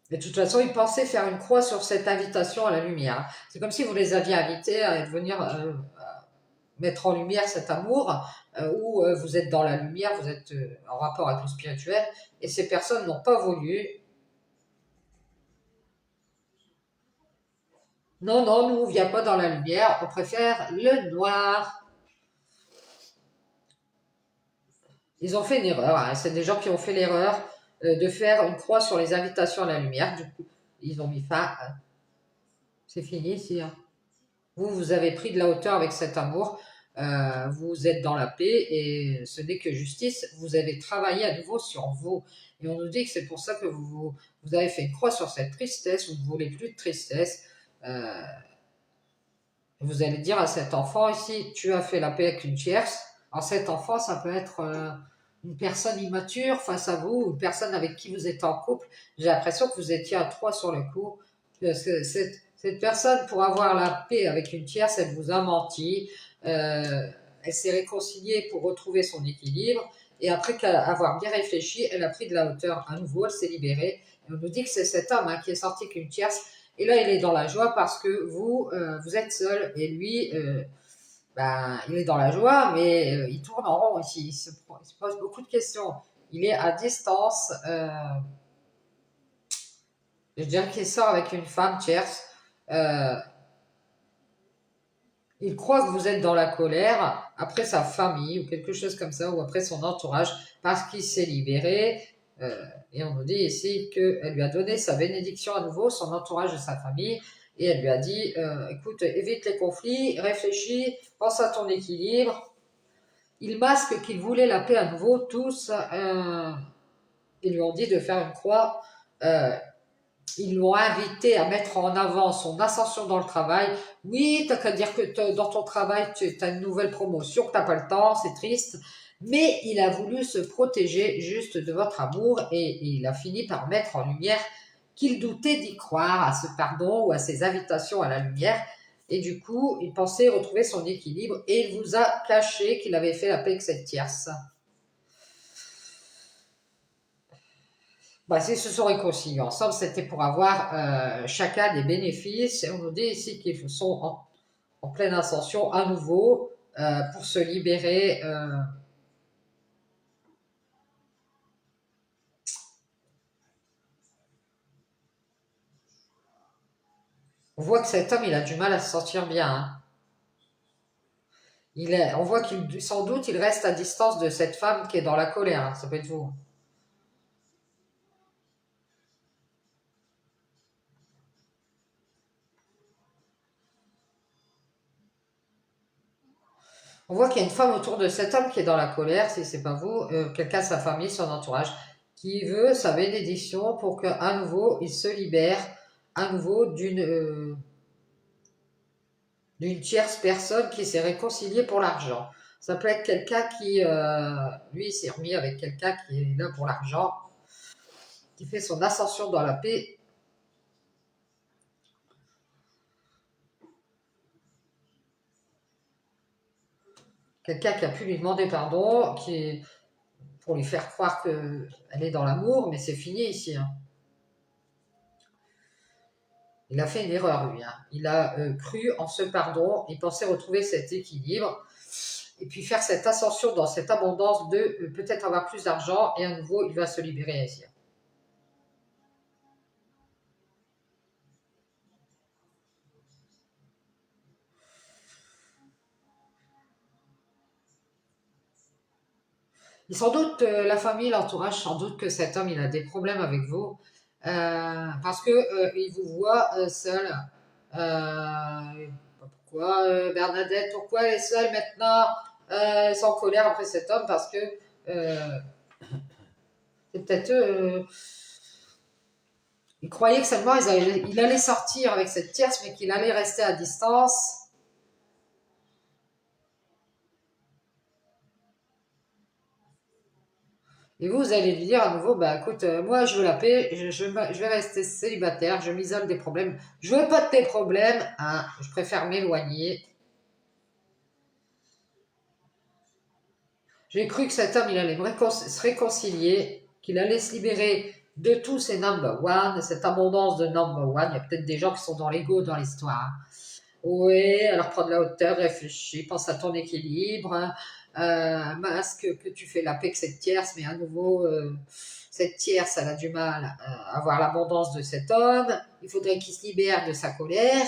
De toute façon, ils pensaient faire une croix sur cette invitation à la lumière. C'est comme si vous les aviez invités à venir mettre en lumière cet amour, où vous êtes dans la lumière, vous êtes en rapport avec le spirituel, et ces personnes n'ont pas voulu. Non, non, nous, on ne vient pas dans la lumière, on préfère le noir. Ils ont fait une erreur, hein. C'est des gens qui ont fait l'erreur de faire une croix sur les invitations à la lumière. Du coup, ils ont mis fin. C'est fini ici, hein. Vous avez pris de la hauteur avec cet amour. Vous êtes dans la paix et ce n'est que justice. Vous avez travaillé à nouveau sur vous. Et on nous dit que c'est pour ça que vous avez fait une croix sur cette tristesse. Vous ne voulez plus de tristesse. Euh, vous allez dire à cet enfant ici, tu as fait la paix avec une tierce. Alors cet enfant, ça peut être une personne immature face à vous, une personne avec qui vous êtes en couple. J'ai l'impression que vous étiez à trois sur le coup. Parce que cette personne, pour avoir la paix avec une tierce, elle vous a menti. Elle s'est réconciliée pour retrouver son équilibre. Et après avoir bien réfléchi, elle a pris de la hauteur à nouveau, elle s'est libérée. Et on nous dit que c'est cet homme qui est sorti avec une tierce. Et là, il est dans la joie parce que vous êtes seul. Et lui, ben, il est dans la joie, mais il tourne en rond ici. Il se pose beaucoup de questions. Il est à distance. Je dirais qu'il sort avec une femme tierce. Euh, il croit que vous êtes dans la colère après sa famille ou quelque chose comme ça, ou après son entourage, parce qu'il s'est libéré. Et on nous dit ici qu'elle lui a donné sa bénédiction à nouveau, son entourage et sa famille, et elle lui a dit, écoute, évite les conflits, réfléchis, pense à ton équilibre. Ils masquent qu'ils voulaient la paix à nouveau, tous. Ils lui ont dit de faire une croix. Euh, Ils l'ont invité à mettre en avant son ascension dans le travail. Oui, t'as qu'à dire que dans ton travail, tu as une nouvelle promotion, que t'as pas le temps, c'est triste. Mais il a voulu se protéger juste de votre amour et il a fini par mettre en lumière qu'il doutait d'y croire à ce pardon ou à ces invitations à la lumière. Et du coup, il pensait retrouver son équilibre et il vous a caché qu'il avait fait la paix avec cette tierce. Bah, s'ils se sont réconciliés ensemble, c'était pour avoir chacun des bénéfices. Et on nous dit ici qu'ils sont en pleine ascension à nouveau pour se libérer On voit que cet homme, il a du mal à se sentir bien, hein. On voit qu'il, sans doute, il reste à distance de cette femme qui est dans la colère, hein. Ça peut être vous. On voit qu'il y a une femme autour de cet homme qui est dans la colère, si c'est pas vous, quelqu'un de sa famille, son entourage, qui veut sa bénédiction pour qu'à nouveau il se libère à nouveau d'une tierce personne qui s'est réconciliée pour l'argent. Ça peut être quelqu'un qui, lui, s'est remis avec quelqu'un qui est là pour l'argent, qui fait son ascension dans la paix. Quelqu'un qui a pu lui demander pardon, pour lui faire croire qu'elle est dans l'amour, mais c'est fini ici, hein. Il a fait une erreur, lui, hein. Il a cru en ce pardon, il pensait retrouver cet équilibre, et puis faire cette ascension dans cette abondance de peut-être avoir plus d'argent, et à nouveau, il va se libérer ici. Et sans doute, la famille, l'entourage, sans doute que cet homme, il a des problèmes avec vous, parce que il vous voit seul. Pourquoi, Bernadette, pourquoi elle est seule maintenant, sans colère après cet homme? Parce que c'est peut-être il croyait que seulement il allait sortir avec cette tierce, mais qu'il allait rester à distance. Et vous allez lui dire à nouveau, bah écoute, moi je veux la paix, je vais rester célibataire, je m'isole des problèmes, je veux pas de tes problèmes, hein, je préfère m'éloigner. J'ai cru que cet homme, il allait se réconcilier, qu'il allait se libérer de tous ces number one, cette abondance de number one. Il y a peut-être des gens qui sont dans l'ego dans l'histoire. Oui, alors prends de la hauteur, réfléchis, pense à ton équilibre, hein. Masque que tu fais la paix que cette tierce, mais à nouveau, cette tierce, elle a du mal à avoir l'abondance de cet homme. Il faudrait qu'il se libère de sa colère.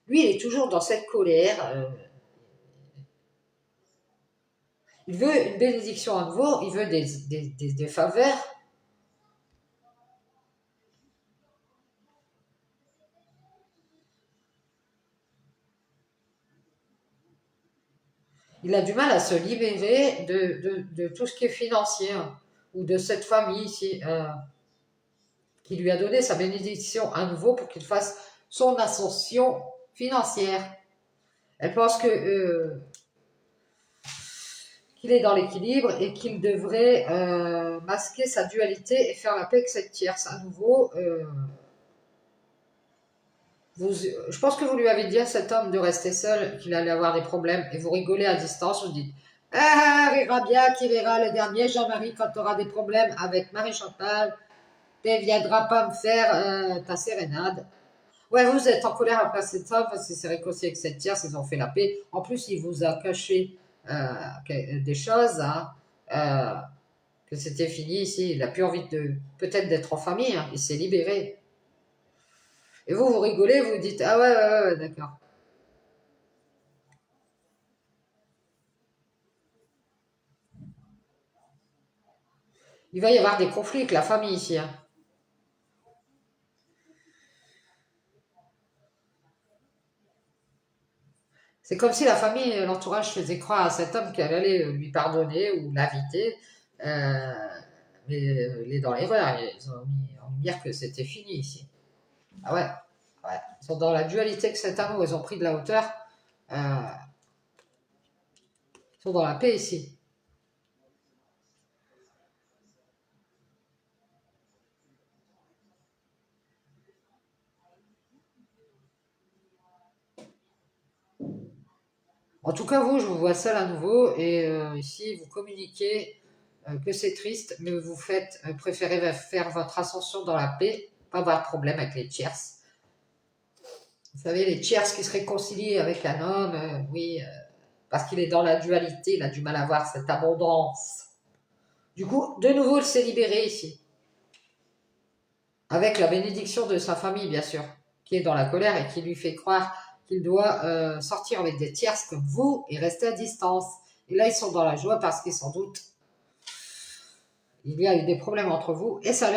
Lui, il est toujours dans cette colère. Il veut une bénédiction à nouveau, il veut des faveurs. Il a du mal à se libérer de tout ce qui est financier, hein, ou de cette famille ici, qui lui a donné sa bénédiction à nouveau pour qu'il fasse son ascension financière. Elle pense qu'il est dans l'équilibre et qu'il devrait masquer sa dualité et faire la paix avec cette tierce. À nouveau, je pense que vous lui avez dit à cet homme de rester seul, qu'il allait avoir des problèmes, et vous rigolez à distance, vous dites ah, verra bien qui verra le dernier Jean-Marie quand tu auras des problèmes avec Marie-Chantal, tu ne viendras pas me faire ta sérénade. Ouais, vous êtes en colère après cet homme parce qu'il s'est réconcilié avec cette tierce, ils ont fait la paix. En plus, il vous a caché des choses, hein, que c'était fini ici. Il n'a plus envie de peut-être d'être en famille, hein, il s'est libéré. Et vous, vous rigolez, vous dites ah ouais, ouais, ouais, d'accord. Il va y avoir des conflits avec la famille ici, hein. C'est comme si la famille, l'entourage faisait croire à cet homme qu'elle allait lui pardonner ou l'inviter. Euh, mais il est dans l'erreur. Ils ont mis en lumière que c'était fini ici. Ah ouais, ouais. Ils sont dans la dualité que cet amour. Ils ont pris de la hauteur. Euh, ils sont dans la paix ici. En tout cas, vous, je vous vois seul à nouveau. Et ici, vous communiquez que c'est triste, mais vous préférez faire votre ascension dans la paix, pas avoir de problème avec les tierces. Vous savez, les tierces qui se réconcilient avec un homme, oui, parce qu'il est dans la dualité, il a du mal à voir cette abondance. Du coup, de nouveau, il s'est libéré ici, avec la bénédiction de sa famille, bien sûr, qui est dans la colère et qui lui fait croire qu'il doit sortir avec des tierces comme vous et rester à distance. Et là, ils sont dans la joie parce qu'ils s'en doutent. Il y a eu des problèmes entre vous et ça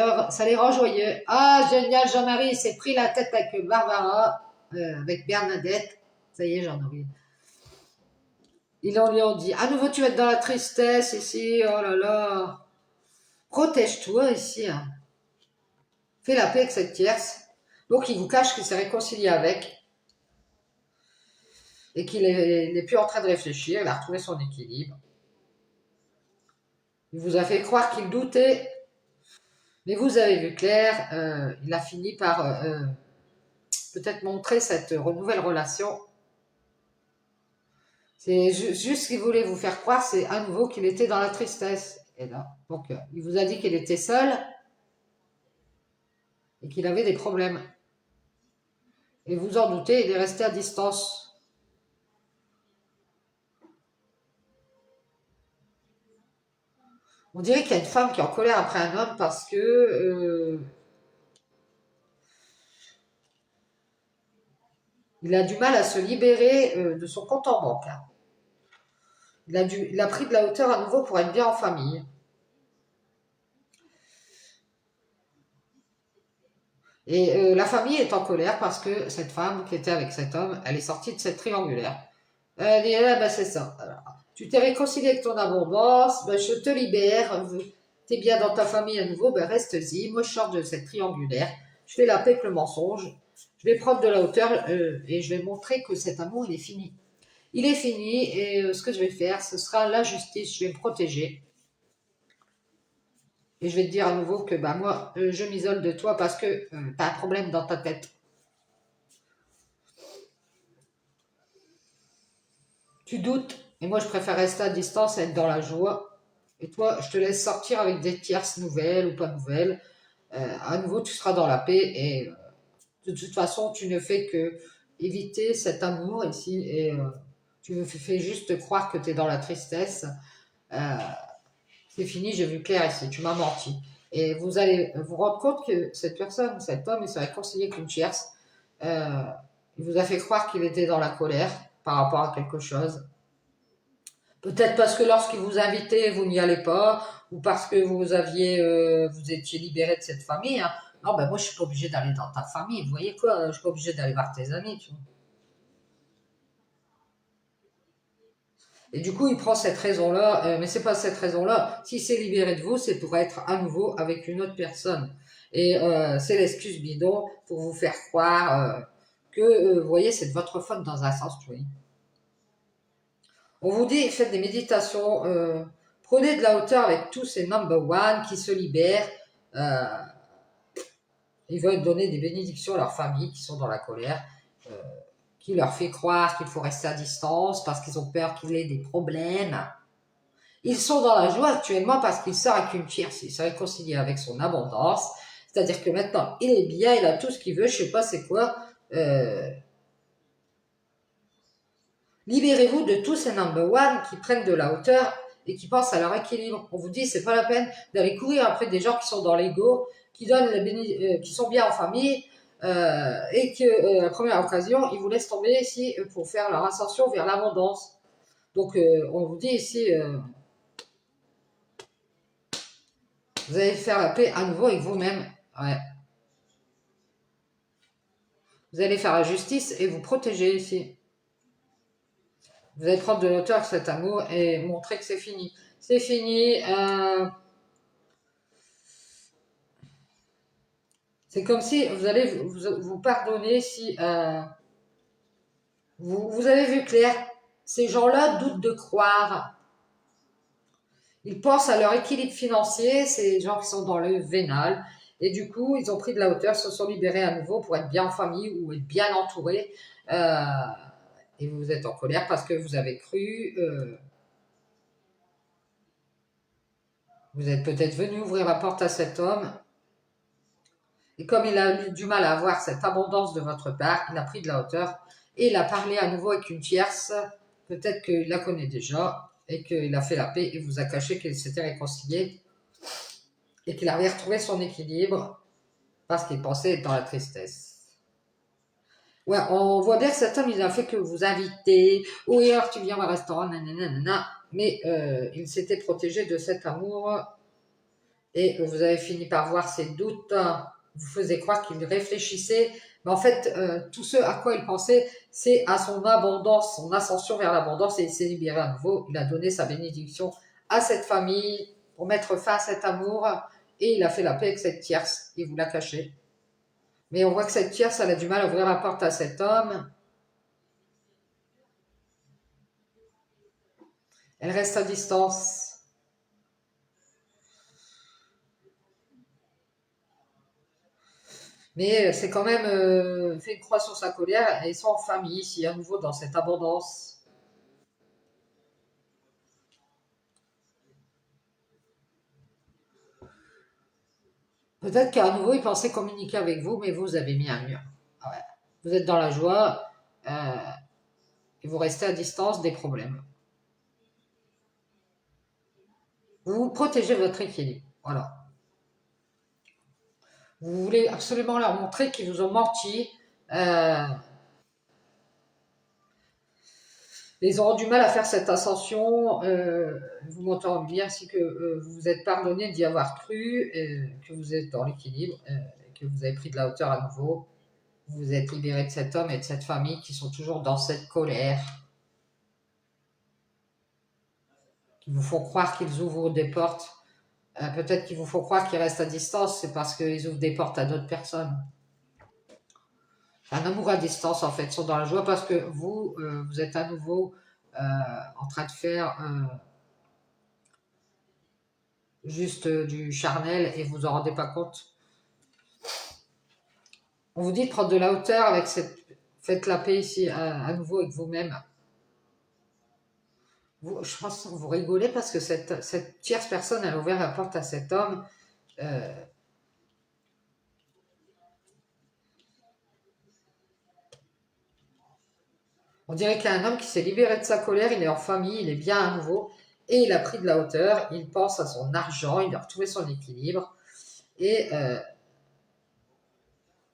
les rend joyeux. Ah, génial, Jean-Marie, il s'est pris la tête avec Barbara, avec Bernadette. Ça y est, Jean-Marie. Ils lui ont dit, à nouveau, tu vas être dans la tristesse ici, oh là là. Protège-toi ici. Hein. Fais la paix avec cette tierce. Donc, il vous cache qu'il s'est réconcilié avec et qu'il n'est plus en train de réfléchir. Il a retrouvé son équilibre. Il vous a fait croire qu'il doutait. Mais vous avez vu clair, il a fini par peut-être montrer cette nouvelle relation. C'est juste ce qu'il voulait vous faire croire, c'est à nouveau qu'il était dans la tristesse. Et là, donc, il vous a dit qu'il était seul et qu'il avait des problèmes. Et vous en doutez, il est resté à distance. On dirait qu'il y a une femme qui est en colère après un homme parce que il a du mal à se libérer de son compte en banque. Hein. Il a pris de la hauteur à nouveau pour être bien en famille. Et la famille est en colère parce que cette femme qui était avec cet homme, elle est sortie de cette triangulaire. Elle dit, ah, ben c'est ça. Alors, tu t'es réconcilié avec ton abondance, ben je te libère, tu es bien dans ta famille à nouveau, ben reste-y. Moi, je sors de cette triangulaire, je fais la paix avec le mensonge, je vais prendre de la hauteur et je vais montrer que cet amour, il est fini. Il est fini et ce que je vais faire, ce sera la justice, je vais me protéger. Et je vais te dire à nouveau que bah, moi, je m'isole de toi parce que tu as un problème dans ta tête. Tu doutes. Et moi, je préfère rester à distance et être dans la joie. Et toi, je te laisse sortir avec des tierces nouvelles ou pas nouvelles. À nouveau, tu seras dans la paix. Et de toute façon, tu ne fais que éviter cet amour ici. Et tu me fais juste croire que tu es dans la tristesse. Euh, c'est fini, j'ai vu clair ici. Tu m'as menti. Et vous allez vous rendre compte que cette personne, cet homme, il s'est réconcilié avec une tierce. Euh, il vous a fait croire qu'il était dans la colère par rapport à quelque chose. Peut-être parce que lorsqu'il vous invitait, vous n'y allez pas, ou parce que vous étiez libéré de cette famille. Hein. Non, ben moi, je suis pas obligé d'aller dans ta famille. Vous voyez quoi? Je suis pas obligé d'aller voir tes amis. Tu vois. Et du coup, il prend cette raison-là, mais c'est pas cette raison-là. S'il s'est libéré de vous, c'est pour être à nouveau avec une autre personne. Et c'est l'excuse bidon pour vous faire croire que, vous voyez, c'est de votre faute dans un sens, tu vois. On vous dit, faites des méditations, prenez de la hauteur avec tous ces number one qui se libèrent. Euh, ils veulent donner des bénédictions à leurs familles qui sont dans la colère, euh, qui leur fait croire qu'il faut rester à distance parce qu'ils ont peur qu'il ait des problèmes. Ils sont dans la joie actuellement parce qu'il sort avec une tierce, il s'est réconcilié avec son abondance. C'est-à-dire que maintenant, il est bien, il a tout ce qu'il veut, je sais pas c'est quoi. Libérez-vous de tous ces number one qui prennent de la hauteur et qui pensent à leur équilibre. On vous dit, c'est pas la peine d'aller courir après des gens qui sont dans l'ego, qui qui sont bien en famille, et que la première occasion, ils vous laissent tomber ici pour faire leur ascension vers l'abondance. Donc, on vous dit ici, vous allez faire la paix à nouveau avec vous-même. Ouais. Vous allez faire la justice et vous protéger ici. Vous allez prendre de l'auteur avec cet amour et montrer que c'est fini. C'est fini. C'est comme si vous allez vous pardonner si vous avez vu clair. Ces gens-là doutent de croire. Ils pensent à leur équilibre financier, ces gens qui sont dans le vénal. Et du coup, ils ont pris de la hauteur, se sont libérés à nouveau pour être bien en famille ou être bien entourés. Et vous êtes en colère parce que vous avez cru. Vous êtes peut-être venu ouvrir la porte à cet homme. Et comme il a eu du mal à avoir cette abondance de votre part, il a pris de la hauteur et il a parlé à nouveau avec une tierce. Peut-être qu'il la connaît déjà et qu'il a fait la paix et vous a caché qu'il s'était réconcilié et qu'il avait retrouvé son équilibre parce qu'il pensait être dans la tristesse. Ouais, on voit bien que cet homme, il a fait que vous inviter. Oui, alors tu viens au restaurant, nanana, nanana. Mais il s'était protégé de cet amour et vous avez fini par voir ses doutes. Vous faisiez croire qu'il réfléchissait. Mais en fait, tout ce à quoi il pensait, c'est à son abondance, son ascension vers l'abondance et il s'est libéré à nouveau. Il a donné sa bénédiction à cette famille pour mettre fin à cet amour et il a fait la paix avec cette tierce. Il vous l'a caché. Mais on voit que cette tierce, elle a du mal à ouvrir la porte à cet homme. Elle reste à distance. Mais c'est quand même fait une croix sur sa colère et ils sont en famille ici, à nouveau dans cette abondance. Peut-être qu'à nouveau, il pensait communiquer avec vous, mais vous avez mis un mur. Ah ouais. Vous êtes dans la joie euh, et vous restez à distance des problèmes. Vous protégez votre équilibre. Voilà. Vous voulez absolument leur montrer qu'ils vous ont menti. Euh, Ils auront du mal à faire cette ascension, vous montrant bien ainsi que vous vous êtes pardonné d'y avoir cru, que vous êtes dans l'équilibre, que vous avez pris de la hauteur à nouveau. Vous vous êtes libéré de cet homme et de cette famille qui sont toujours dans cette colère, qui vous font croire qu'ils ouvrent des portes. Peut-être qu'ils vous font croire qu'ils restent à distance, c'est parce qu'ils ouvrent des portes à d'autres personnes. Un amour à distance, en fait, ils sont dans la joie parce que vous, vous êtes à nouveau en train de faire juste du charnel et vous en rendez pas compte. On vous dit de prendre de la hauteur avec cette. Faites la paix ici à nouveau avec vous-même. Je pense que vous rigolez parce que cette tierce personne, elle a ouvert la porte à cet homme. Euh, on dirait qu'il y a un homme qui s'est libéré de sa colère, il est en famille, il est bien à nouveau et il a pris de la hauteur. Il pense à son argent, il a retrouvé son équilibre et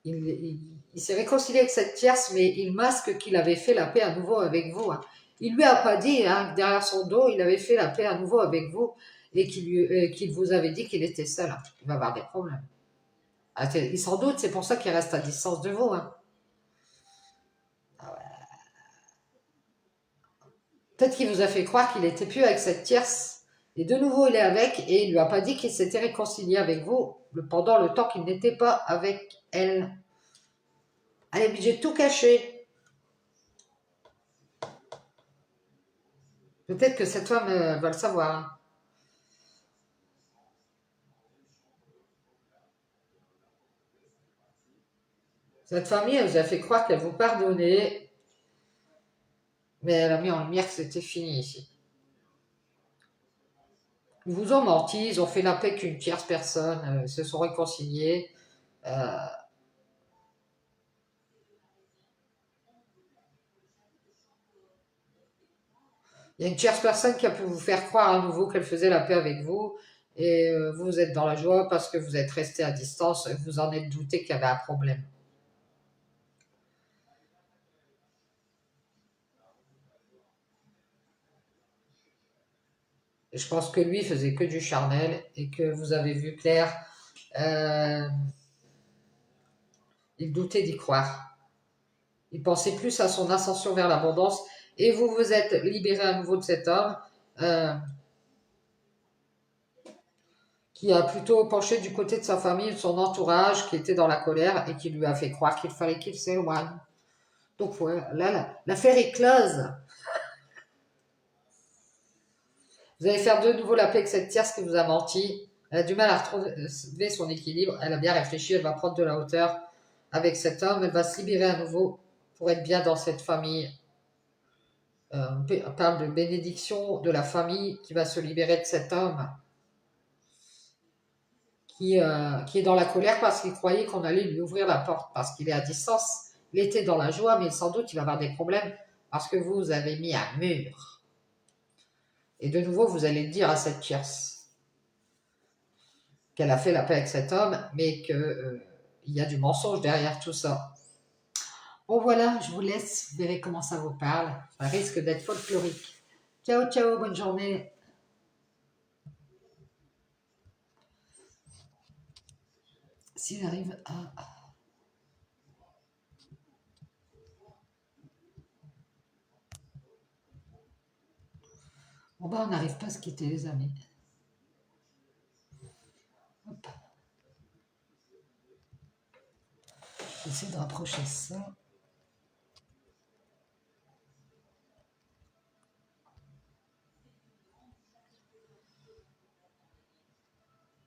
il s'est réconcilié avec cette tierce, mais il masque qu'il avait fait la paix à nouveau avec vous. Hein. Il lui a pas dit, hein, derrière son dos, il avait fait la paix à nouveau avec vous et qu'il vous avait dit qu'il était seul. Hein. Il va avoir des problèmes. Ah, il s'en doute, c'est pour ça qu'il reste à distance de vous. Hein. Peut-être qu'il vous a fait croire qu'il était plus avec cette tierce. Et de nouveau, il est avec et il lui a pas dit qu'il s'était réconcilié avec vous pendant le temps qu'il n'était pas avec elle. Elle est obligée de tout cacher. Peut-être que cette femme va le savoir. Hein. Cette famille, elle vous a fait croire qu'elle vous pardonnait, mais elle a mis en lumière que c'était fini ici. Ils vous ont menti, ils ont fait la paix qu'une tierce personne, ils se sont réconciliés. Euh, Il y a une tierce personne qui a pu vous faire croire à nouveau qu'elle faisait la paix avec vous, et vous êtes dans la joie parce que vous êtes resté à distance, et vous en êtes douté qu'il y avait un problème. Et je pense que lui faisait que du charnel et que vous avez vu clair. Euh, il doutait d'y croire. Il pensait plus à son ascension vers l'abondance et vous vous êtes libéré à nouveau de cet homme euh, qui a plutôt penché du côté de sa famille, de son entourage, qui était dans la colère et qui lui a fait croire qu'il fallait qu'il s'éloigne. Donc ouais, là, l'affaire est close. Vous allez faire de nouveau la paix avec cette tierce qui vous a menti. Elle a du mal à retrouver son équilibre. Elle a bien réfléchi, elle va prendre de la hauteur avec cet homme. Elle va se libérer à nouveau pour être bien dans cette famille. On parle de bénédiction de la famille qui va se libérer de cet homme qui est dans la colère parce qu'il croyait qu'on allait lui ouvrir la porte parce qu'il est à distance. Il était dans la joie, mais sans doute il va avoir des problèmes parce que vous avez mis un mur. Et de nouveau, vous allez dire à cette tierce qu'elle a fait la paix avec cet homme, mais qu'il y a du mensonge derrière tout ça. Oh voilà, je vous laisse, vous verrez comment ça vous parle. Ça risque d'être folklorique. Ciao, ciao, bonne journée. S'il arrive à... Bon bah on n'arrive pas à se quitter les amis. Hop. J'essaie de rapprocher ça.